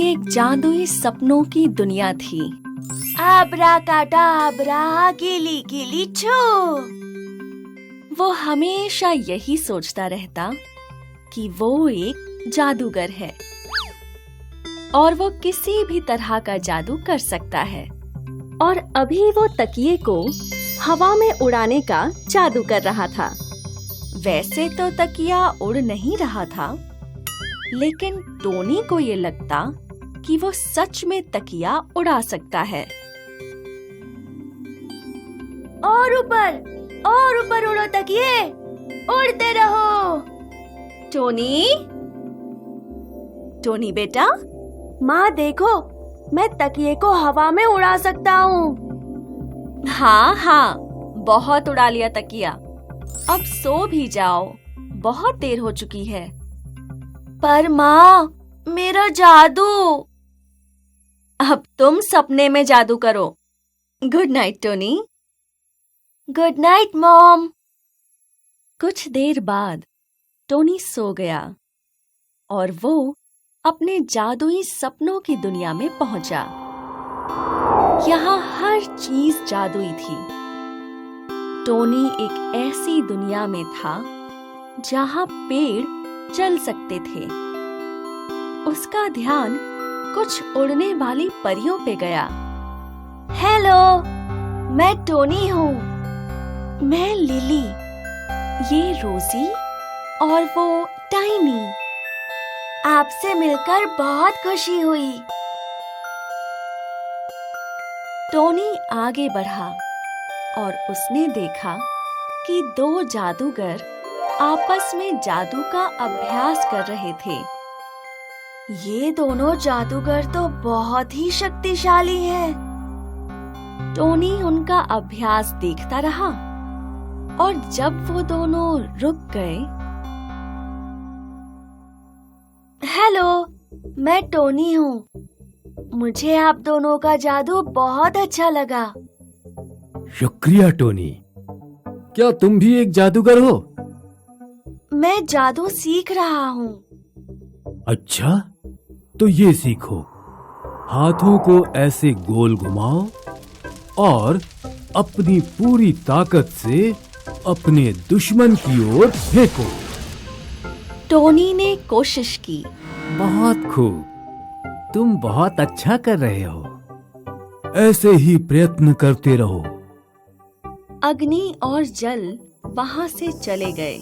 एक जादुई सपनों की दुनिया थी। आब्राकाडाब्रा गिली गिली छू। वो हमेशा यही सोचता रहता कि वो एक जादूगर है और वो किसी भी तरह का जादू कर सकता है। और अभी वो तकिए को हवा में उड़ाने का जादू कर रहा था। वैसे तो तकिया उड़ नहीं रहा था, लेकिन टोनी को ये लगता कि वो सच में तकिया उड़ा सकता है। और ऊपर उड़ो तकिए, उड़ते रहो। टोनी बेटा, माँ देखो, मैं तकिए को हवा में उड़ा सकता हूँ। हाँ, बहुत उड़ा लिया तकिया। अब सो भी जाओ, बहुत देर हो चुकी है। पर माँ, मेरा जादू। अब तुम सपने में जादू करो। Good night Tony. Good night mom. कुछ देर बाद टोनी सो गया और वो अपने जादुई सपनों की दुनिया में पहुंचा। यहाँ हर चीज जादुई थी। टोनी एक ऐसी दुनिया में था जहाँ पेड़ चल सकते थे। उसका ध्यान कुछ उड़ने वाली परियों पे गया। हेलो, मैं टोनी हूँ। मैं लिली, ये रोजी और वो टाइनी। आपसे मिलकर बहुत खुशी हुई। टोनी आगे बढ़ा और उसने देखा कि दो जादूगर आपस में जादू का अभ्यास कर रहे थे। ये दोनों जादूगर तो बहुत ही शक्तिशाली हैं। टोनी उनका अभ्यास देखता रहा और जब वो दोनों रुक गए। हेलो, मैं टोनी हूँ। मुझे आप दोनों का जादू बहुत अच्छा लगा। शुक्रिया टोनी। क्या तुम भी एक जादूगर हो? मैं जादू सीख रहा हूँ। अच्छा, तो ये सीखो। हाथों को ऐसे गोल घुमाओ और अपनी पूरी ताकत से अपने दुश्मन की ओर फेंको। टोनी ने कोशिश की। बहुत खूब, तुम बहुत अच्छा कर रहे हो। ऐसे ही प्रयत्न करते रहो। अग्नि और जल वहां से चले गए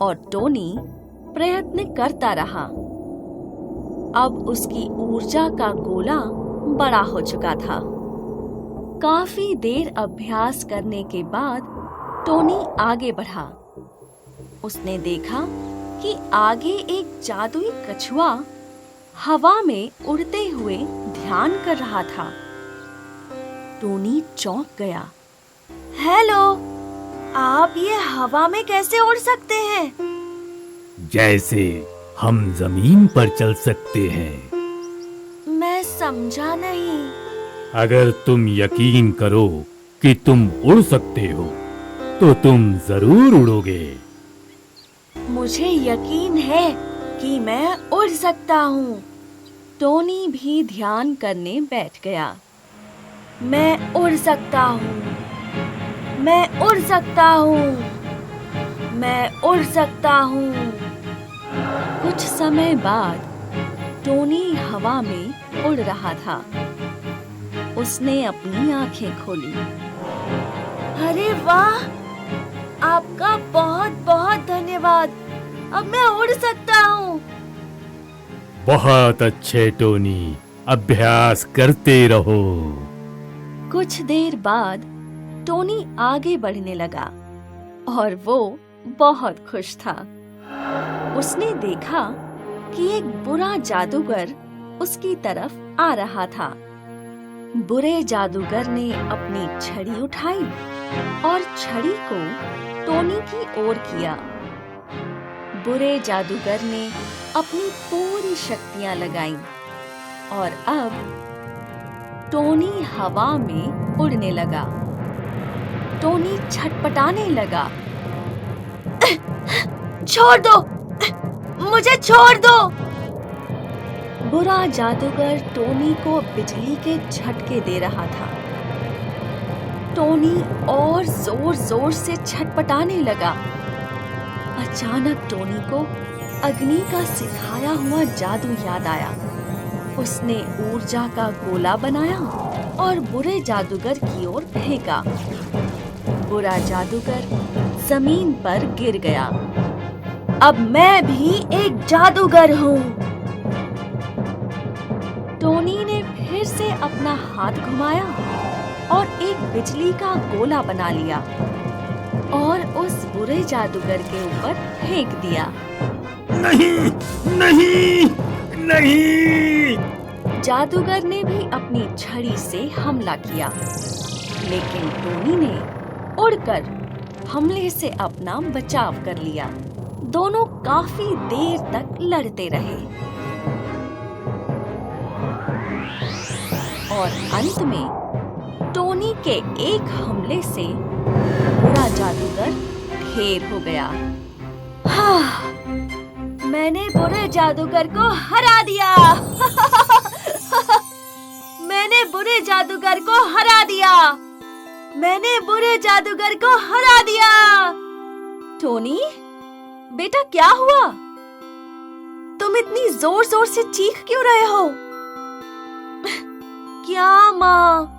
और टोनी प्रयत्न करता रहा। अब उसकी ऊर्जा का गोला बड़ा हो चुका था। काफी देर अभ्यास करने के बाद टोनी आगे बढ़ा। उसने देखा कि आगे एक जादुई कछुआ हवा में उड़ते हुए ध्यान कर रहा था। टोनी चौंक गया। हेलो, आप ये हवा में कैसे उड़ सकते हैं? जैसे हम जमीन पर चल सकते हैं। मैं समझा नहीं। अगर तुम यकीन करो कि तुम उड़ सकते हो, तो तुम जरूर उड़ोगे। मुझे यकीन है कि मैं उड़ सकता हूँ। टोनी भी ध्यान करने बैठ गया। मैं उड़ सकता हूँ। मैं उड़ सकता हूँ। मैं उड़ सकता हूँ। कुछ समय बाद टोनी हवा में उड़ रहा था। उसने अपनी आंखें खोली। अरे वाह! आपका बहुत बहुत धन्यवाद। अब मैं उड़ सकता हूँ। बहुत अच्छे टोनी, अभ्यास करते रहो। कुछ देर बाद टोनी आगे बढ़ने लगा और वो बहुत खुश था। उसने देखा कि एक बुरा जादूगर उसकी तरफ आ रहा था। बुरे जादूगर ने अपनी छड़ी उठाई और छड़ी को टोनी की ओर किया। बुरे जादूगर ने अपनी पूरी शक्तियां लगाईं और अब टोनी हवा में उड़ने लगा। टोनी छटपटाने लगा। छोड़ दो, मुझे छोड़ दो। बुरा जादूगर टोनी को बिजली के झटके दे रहा था। टोनी और जोर जोर से छटपटाने लगा। अचानक टोनी को अग्नि का सिखाया हुआ जादू याद आया। उसने ऊर्जा का गोला बनाया और बुरे जादूगर की ओर फेंका। बुरा जादूगर जमीन पर गिर गया। अब मैं भी एक जादूगर हूँ। टोनी ने फिर से अपना हाथ घुमाया और एक बिजली का गोला बना लिया और उस बुरे जादूगर के ऊपर फेंक दिया। नहीं, नहीं, नहीं। जादूगर ने भी अपनी छड़ी से हमला किया, लेकिन टोनी ने उड़कर हमले से अपना बचाव कर लिया। दोनों काफी देर तक लड़ते रहे और अंत में टोनी के एक हमले से बुरा जादूगर ढेर हो गया। हाँ, मैंने बुरे जादूगर को हरा दिया। मैंने बुरे जादूगर को हरा दिया। मैंने बुरे जादूगर को हरा दिया। टोनी, बेटा क्या हुआ? तुम इतनी जोर जोर से चीख क्यों रहे हो? क्या माँ,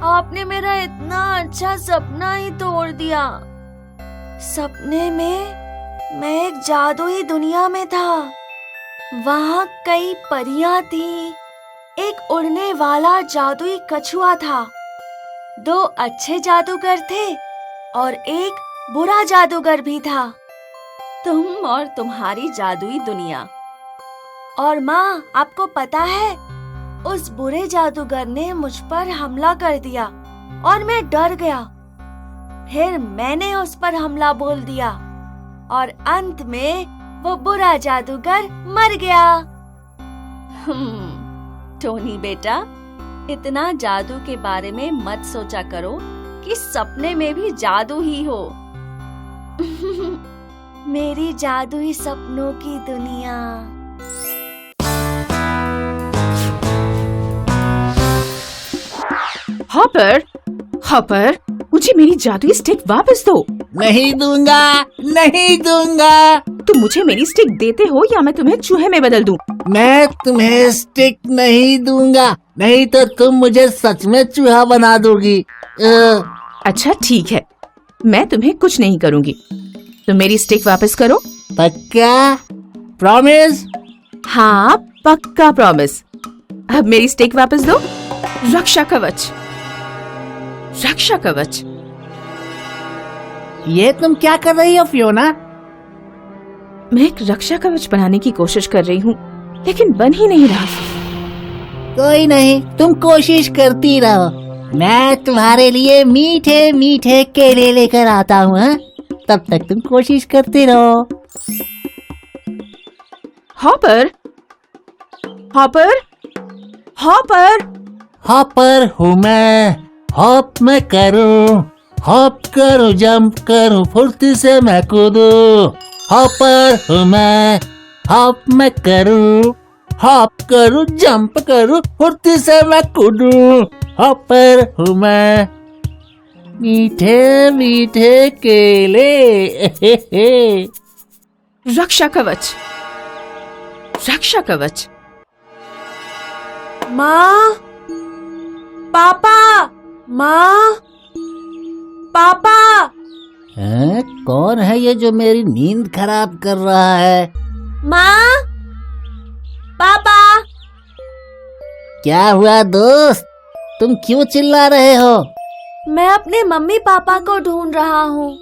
आपने मेरा इतना अच्छा सपना ही तोड़ दिया। सपने में मैं एक जादुई दुनिया में था। वहाँ कई परियां थीं। एक उड़ने वाला जादुई कछुआ था। 2 अच्छे जादूगर थे और एक बुरा जादूगर भी था। तुम और तुम्हारी जादुई दुनिया। और माँ, आपको पता है, उस बुरे जादूगर ने मुझ पर हमला कर दिया और मैं डर गया। फिर मैंने उस पर हमला बोल दिया और अंत में वो बुरा जादूगर मर गया। टोनी बेटा, इतना जादू के बारे में मत सोचा करो कि सपने में भी जादू ही हो। मेरी जादुई सपनों की दुनिया। हॉपर, हॉपर, मुझे मेरी जादुई स्टिक वापस दो। नहीं दूंगा, नहीं दूंगा। तुम मुझे मेरी स्टिक देते हो या मैं तुम्हें चूहे में बदल दूं? मैं तुम्हें स्टिक नहीं दूंगा, नहीं तो तुम मुझे सच में चूहा बना दोगी। अच्छा ठीक है, मैं तुम्हें कुछ नहीं करूंगी। तुम मेरी स्टिक वापस करो। पक्का? प्रॉमिस? हाँ, पक्का प्रॉमिस। अब मेरी स्टिक वापस दो। रक्षा कवच, रक्षा कवच। ये तुम क्या कर रही हो फियोना? मैं एक रक्षा कवच बनाने की कोशिश कर रही हूँ, लेकिन बन ही नहीं रहा। कोई नहीं, तुम कोशिश करती रहो। मैं तुम्हारे लिए मीठे मीठे केले लेकर आता हूँ। तब तक तुम कोशिश करते रहो। Hopper, hopper, hopper. हॉपर हूँ मैं, हॉप मैं करूँ, हॉप करूँ, जंप करूँ, फुर्ती से मैं कूदूँ। हॉपर हूँ मैं, हॉप मैं करूँ, हॉप करूँ, जंप करूँ, फुर्ती से मैं कूदूँ। हॉपर हूँ मैं। मीठे मीठे केले। रक्षा कवच, रक्षा कवच। माँ, पापा, माँ, पापा। कौन है ये जो मेरी नींद खराब कर रहा है? माँ, पापा। क्या हुआ दोस्त, तुम क्यों चिल्ला रहे हो? मैं अपने मम्मी पापा को ढूंढ रहा हूँ।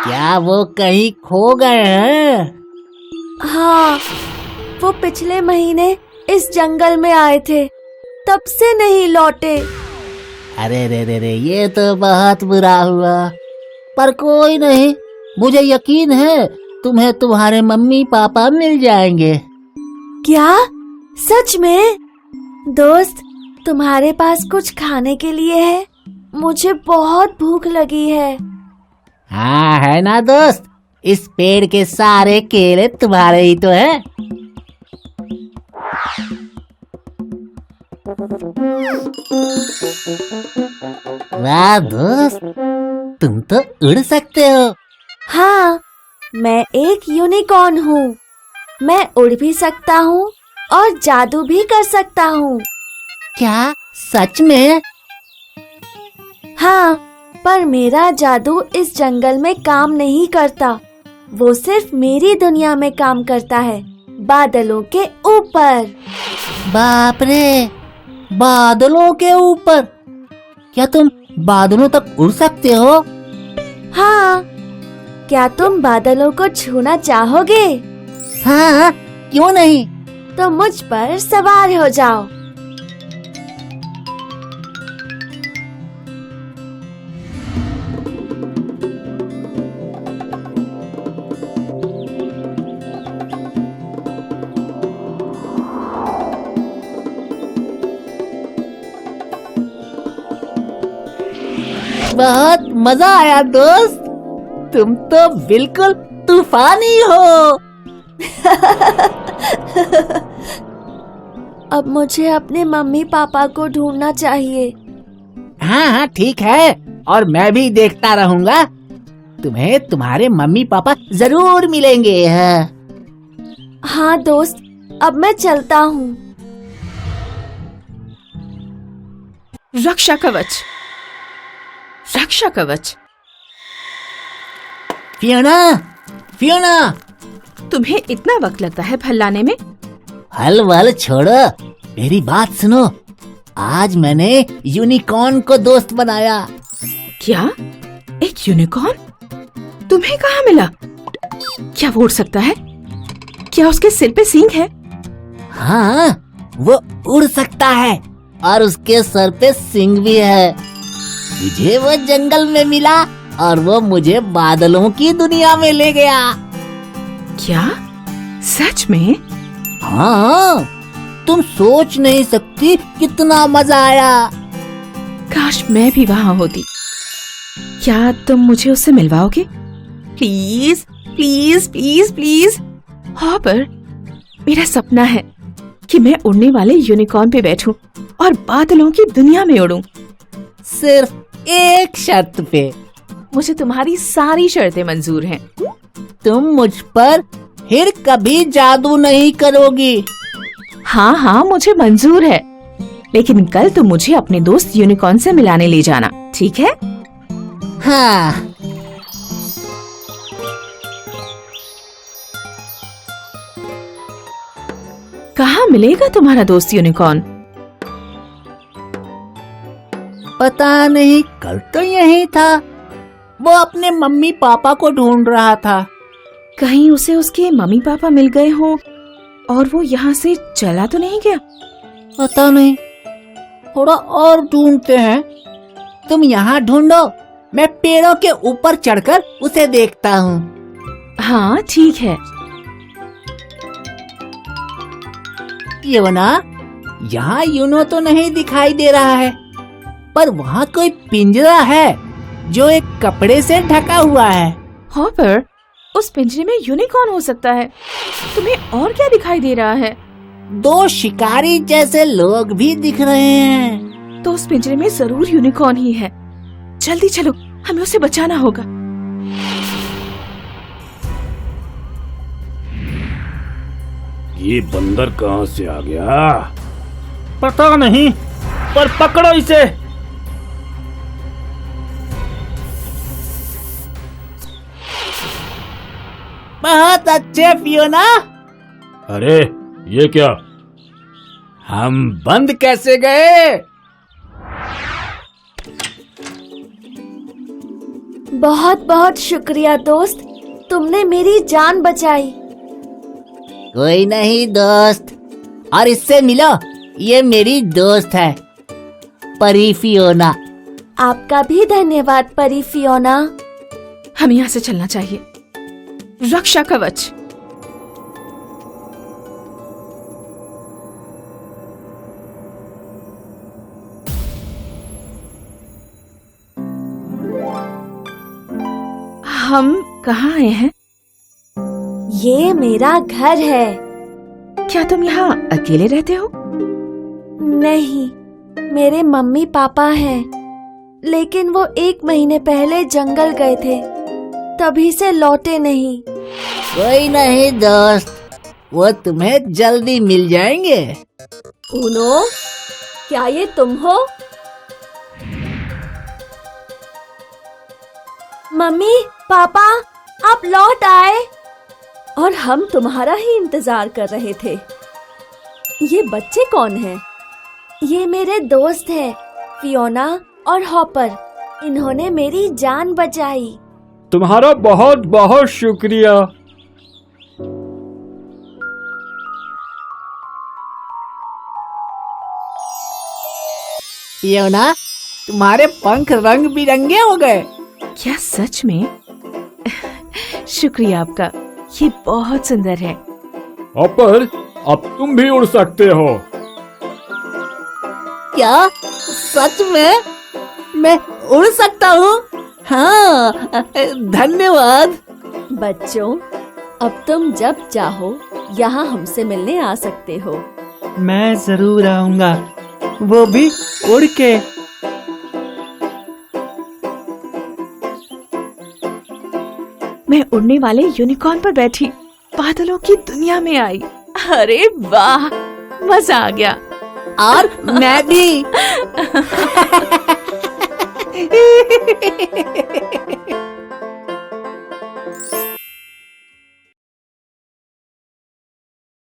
क्या वो कहीं खो गए हैं? हाँ, वो पिछले महीने इस जंगल में आए थे, तब से नहीं लौटे। अरे रे रे रे, ये तो बहुत बुरा हुआ। पर कोई नहीं, मुझे यकीन है तुम्हें तुम्हारे मम्मी पापा मिल जाएंगे। क्या? सच में? दोस्त, तुम्हारे पास कुछ खाने के लिए है? मुझे बहुत भूख लगी है। हाँ है ना दोस्त, इस पेड़ के सारे केले तुम्हारे ही तो हैं। वाह दोस्त, तुम तो उड़ सकते हो। हाँ, मैं एक यूनिकॉर्न हूँ। मैं उड़ भी सकता हूँ और जादू भी कर सकता हूँ। क्या सच में? हाँ, पर मेरा जादू इस जंगल में काम नहीं करता। वो सिर्फ मेरी दुनिया में काम करता है, बादलों के ऊपर। बाप रे, बादलों के ऊपर? क्या तुम बादलों तक उड़ सकते हो? हाँ, क्या तुम बादलों को छूना चाहोगे? हाँ, क्यों नहीं? तो मुझ पर सवार हो जाओ। बहुत मजा आया दोस्त, तुम तो बिल्कुल तूफानी हो। अब मुझे अपने मम्मी पापा को ढूंढना चाहिए। हाँ हाँ ठीक है, और मैं भी देखता रहूंगा। तुम्हें तुम्हारे मम्मी पापा जरूर मिलेंगे। हाँ दोस्त, अब मैं चलता हूँ। रक्षा कवच, रक्षा कवच। फियोना, फियोना, तुम्हें इतना वक्त लगता है फल लाने में? हल वल छोड़ो, मेरी बात सुनो। आज मैंने यूनिकॉर्न को दोस्त बनाया। क्या? एक यूनिकॉर्न? तुम्हें कहाँ मिला? क्या वो उड़ सकता है? क्या उसके सिर पे सींग है? हाँ, वो उड़ सकता है और उसके सर पे सींग भी है। मुझे वो जंगल में मिला और वो मुझे बादलों की दुनिया में ले गया। क्या? सच में? हाँ, तुम सोच नहीं सकती कितना मजा आया। काश मैं भी वहाँ होती। क्या तुम मुझे उससे मिलवाओगे? Please please please please. Hopper, मेरा सपना है कि मैं उड़ने वाले यूनिकॉर्न पे बैठूं और बादलों की दुनिया में उड़ूं। सिर्फ एक शर्त पे। मुझे तुम्हारी सारी शर्तें मंजूर हैं। तुम मुझ पर फिर कभी जादू नहीं करोगी। हाँ हाँ, मुझे मंजूर है, लेकिन कल तुम मुझे अपने दोस्त यूनिकॉर्न से मिलाने ले जाना, ठीक है? हाँ। कहाँ मिलेगा तुम्हारा दोस्त यूनिकॉर्न? पता नहीं, कल तो यही था। वो अपने मम्मी पापा को ढूंढ रहा था। कहीं उसे उसके मम्मी पापा मिल गए हो और वो यहाँ से चला तो नहीं गया? पता नहीं, थोड़ा और ढूंढते हैं। तुम यहाँ ढूंढो, मैं पेड़ों के ऊपर चढ़कर उसे देखता हूँ। हाँ ठीक है। योना, यहाँ यूनो तो नहीं दिखाई दे रहा है, पर वहाँ कोई पिंजरा है जो एक कपड़े से ढका हुआ है। हॉपर, उस पिंजरे में यूनिकॉर्न हो सकता है। तुम्हें और क्या दिखाई दे रहा है? दो शिकारी जैसे लोग भी दिख रहे हैं। तो उस पिंजरे में जरूर यूनिकॉर्न ही है। जल्दी चलो, हमें उसे बचाना होगा। ये बंदर कहाँ से आ गया? पता नहीं, पर पकड़ो इसे। बहुत अच्छे फियोना। अरे ये क्या? हम बंद कैसे गए? बहुत बहुत शुक्रिया दोस्त, तुमने मेरी जान बचाई। कोई नहीं दोस्त, और इससे मिलो, ये मेरी दोस्त है, परी फियोना। आपका भी धन्यवाद परी फियोना। हमें यहाँ से चलना चाहिए। रक्षा कवच। हम कहाँ आए हैं? ये मेरा घर है। क्या तुम यहाँ अकेले रहते हो? नहीं, मेरे मम्मी पापा हैं, लेकिन वो 1 महीने पहले जंगल गए थे, तभी से लौटे नहीं। कोई नहीं दोस्त, वो तुम्हें जल्दी मिल जाएंगे। उनो, क्या ये तुम हो? मम्मी पापा, आप लौट आए। और हम तुम्हारा ही इंतजार कर रहे थे। ये बच्चे कौन हैं? ये मेरे दोस्त हैं, फियोना और हॉपर। इन्होंने मेरी जान बचाई। तुम्हारा बहुत बहुत शुक्रिया। योना, तुम्हारे पंख रंग बिरंगे हो गए। क्या सच में? शुक्रिया आपका, ये बहुत सुंदर है। हॉपर, अब तुम भी उड़ सकते हो। क्या सच में? मैं उड़ सकता हूँ? हाँ, धन्यवाद। बच्चों, अब तुम जब चाहो यहाँ हमसे मिलने आ सकते हो। मैं जरूर आऊंगा, वो भी उड़ के। मैं उड़ने वाले यूनिकॉर्न पर बैठी बादलों की दुनिया में आई। अरे वाह, मजा आ गया। और मैं भी।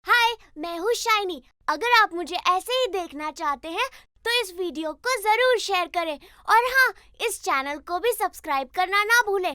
हाय, मैं हूँ शाइनी। अगर आप मुझे ऐसे ही देखना चाहते हैं तो इस वीडियो को जरूर शेयर करें और हाँ, इस चैनल को भी सब्सक्राइब करना ना भूलें।